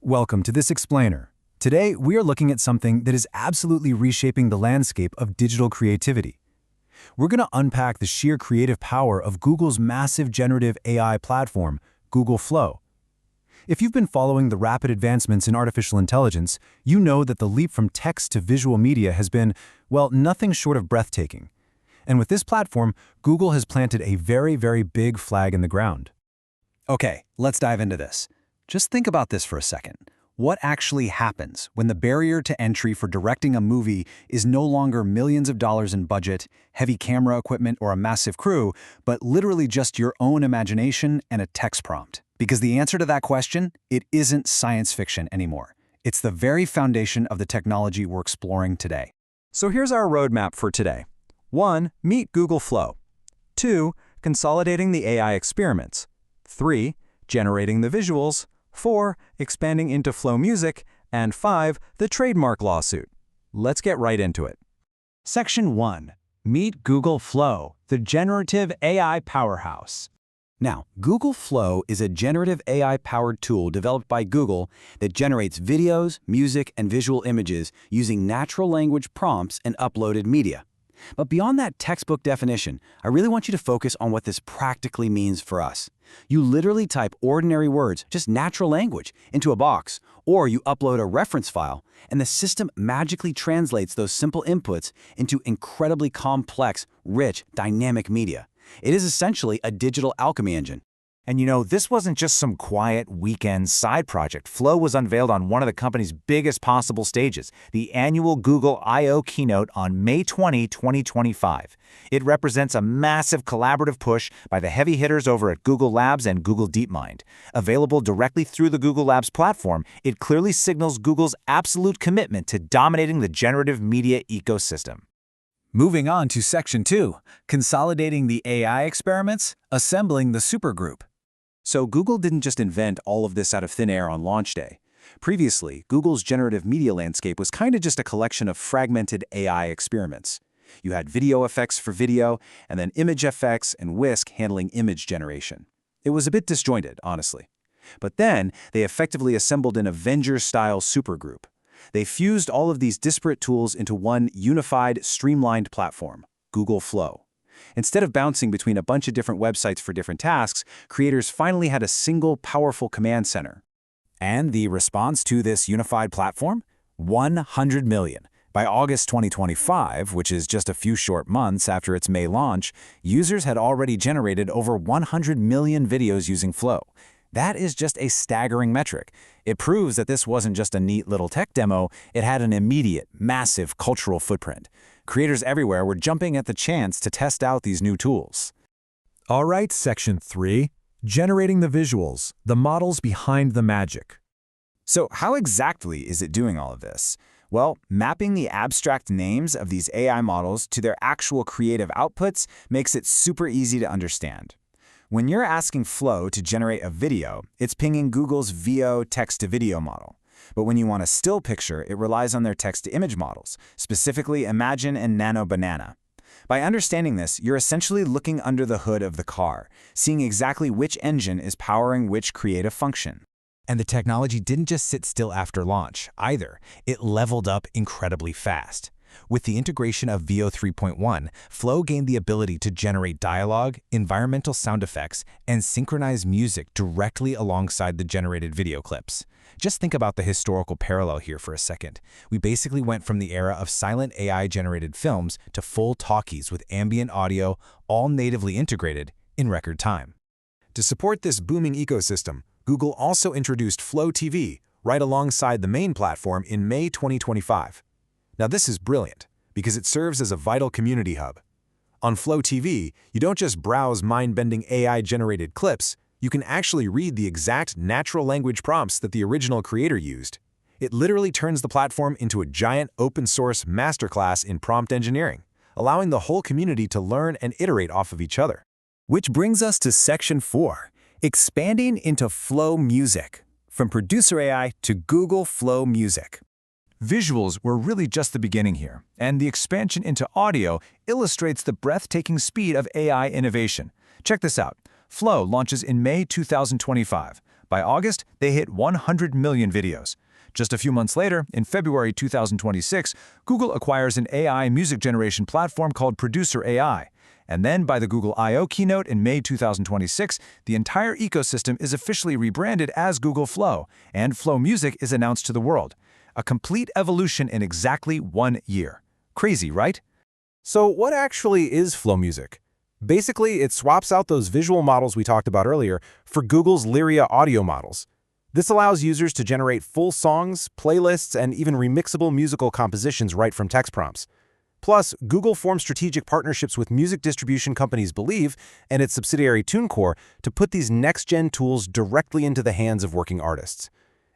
Welcome to this explainer. Today, we are looking at something that is absolutely reshaping the landscape of digital creativity. We're going to unpack the sheer creative power of Google's massive generative AI platform, Google Flow. If you've been following the rapid advancements in artificial intelligence, you know that the leap from text to visual media has been, well, nothing short of breathtaking. And with this platform, Google has planted a very big flag in the ground. Okay, let's dive into this. Just think about this for a second. What actually happens when the barrier to entry for directing a movie is no longer millions of dollars in budget, heavy camera equipment, or a massive crew, but literally just your own imagination and a text prompt? Because the answer to that question, it isn't science fiction anymore. It's the very foundation of the technology we're exploring today. So here's our roadmap for today. 1. Meet Google Flow. 2. Consolidating the AI experiments. 3. Generating the visuals. 4. Expanding into Flow music. And 5. The trademark lawsuit. Let's get right into it. Section 1. Meet Google Flow, the generative AI powerhouse. Now, Google Flow is a generative AI-powered tool developed by Google that generates videos, music, and visual images using natural language prompts and uploaded media. But beyond that textbook definition, I really want you to focus on what this practically means for us. You literally type ordinary words, just natural language, into a box, or you upload a reference file, and the system magically translates those simple inputs into incredibly complex, rich, dynamic media. It is essentially a digital alchemy engine. And you know, this wasn't just some quiet weekend side project. Flow was unveiled on one of the company's biggest possible stages, the annual Google I/O keynote on May 20, 2025. It represents a massive collaborative push by the heavy hitters over at Google Labs and Google DeepMind. Available directly through the Google Labs platform, it clearly signals Google's absolute commitment to dominating the generative media ecosystem. Moving on to Section 2, consolidating the AI experiments, assembling the supergroup. So Google didn't just invent all of this out of thin air on launch day. Previously, Google's generative media landscape was kind of just a collection of fragmented AI experiments. You had video effects for video, and then image effects and whisk handling image generation. It was a bit disjointed, honestly. But then, they effectively assembled an Avengers-style supergroup. They fused all of these disparate tools into one unified, streamlined platform, Google Flow. Instead of bouncing between a bunch of different websites for different tasks, creators finally had a single, powerful command center. And the response to this unified platform? 100 million. By August 2025, which is just a few short months after its May launch, users had already generated over 100 million videos using Flow. That is just a staggering metric. It proves that this wasn't just a neat little tech demo, it had an immediate, massive cultural footprint. Creators everywhere were jumping at the chance to test out these new tools. All right, Section 3, generating the visuals, the models behind the magic. So how exactly is it doing all of this? Well, mapping the abstract names of these AI models to their actual creative outputs makes it super easy to understand. When you're asking Flow to generate a video, it's pinging Google's Veo text-to-video model. But when you want a still picture, it relies on their text-to-image models, specifically Imagen and Nano Banana. By understanding this, you're essentially looking under the hood of the car, seeing exactly which engine is powering which creative function. And the technology didn't just sit still after launch, either. It leveled up incredibly fast. With the integration of Veo 3.1, Flow gained the ability to generate dialogue, environmental sound effects, and synchronize music directly alongside the generated video clips. Just think about the historical parallel here for a second. We basically went from the era of silent AI-generated films to full talkies with ambient audio, all natively integrated, in record time. To support this booming ecosystem, Google also introduced Flow TV right alongside the main platform in May 2025. Now this is brilliant, because it serves as a vital community hub. On Flow TV, you don't just browse mind-bending AI-generated clips, you can actually read the exact natural language prompts that the original creator used. It literally turns the platform into a giant open-source masterclass in prompt engineering, allowing the whole community to learn and iterate off of each other. Which brings us to Section 4, expanding into Flow music, from producer AI to Google Flow Music. Visuals were really just the beginning here, and the expansion into audio illustrates the breathtaking speed of AI innovation. Check this out. Flow launches in May 2025, By August, they hit 100 million videos. Just a few months later, in February 2026, Google acquires an AI music generation platform called Producer AI. And then by the Google I/O keynote in May 2026, the entire ecosystem is officially rebranded as Google Flow, and Flow Music is announced to the world. A complete evolution in exactly 1 year. Crazy, right? So what actually is Flow Music? Basically, it swaps out those visual models we talked about earlier for Google's Lyria audio models. This allows users to generate full songs, playlists, and even remixable musical compositions right from text prompts. Plus, Google formed strategic partnerships with music distribution companies Believe and its subsidiary TuneCore to put these next-gen tools directly into the hands of working artists.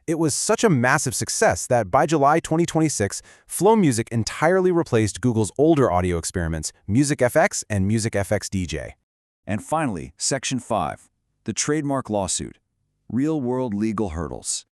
It was such a massive success that by July 2026, Flow Music entirely replaced Google's older audio experiments, Music FX and Music FX DJ. And finally, Section 5, the trademark lawsuit. Real-world legal hurdles.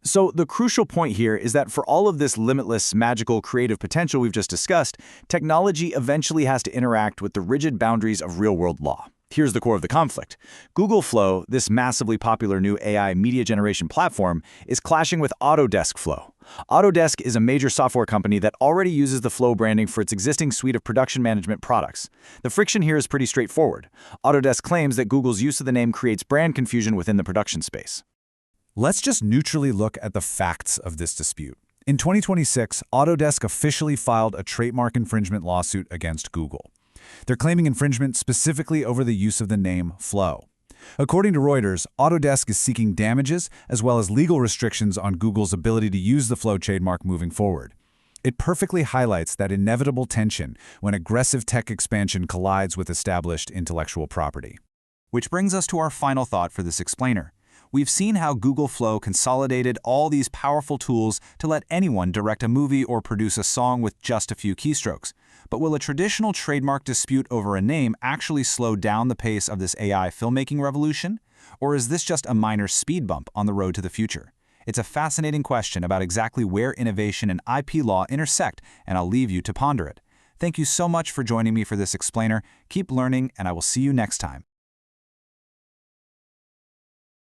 So the crucial point here is that for all of this limitless, magical, creative potential we've just discussed, technology eventually has to interact with the rigid boundaries of real-world law. Here's the core of the conflict. Google Flow, this massively popular new AI media generation platform, is clashing with Autodesk Flow. Autodesk is a major software company that already uses the Flow branding for its existing suite of production management products. The friction here is pretty straightforward. Autodesk claims that Google's use of the name creates brand confusion within the production space. Let's just neutrally look at the facts of this dispute. In 2026, Autodesk officially filed a trademark infringement lawsuit against Google. They're claiming infringement specifically over the use of the name Flow. According to Reuters, Autodesk is seeking damages as well as legal restrictions on Google's ability to use the Flow trademark moving forward. It perfectly highlights that inevitable tension when aggressive tech expansion collides with established intellectual property. Which brings us to our final thought for this explainer. We've seen how Google Flow consolidated all these powerful tools to let anyone direct a movie or produce a song with just a few keystrokes. But will a traditional trademark dispute over a name actually slow down the pace of this AI filmmaking revolution? Or is this just a minor speed bump on the road to the future? It's a fascinating question about exactly where innovation and IP law intersect, and I'll leave you to ponder it. Thank you so much for joining me for this explainer. Keep learning, and I will see you next time.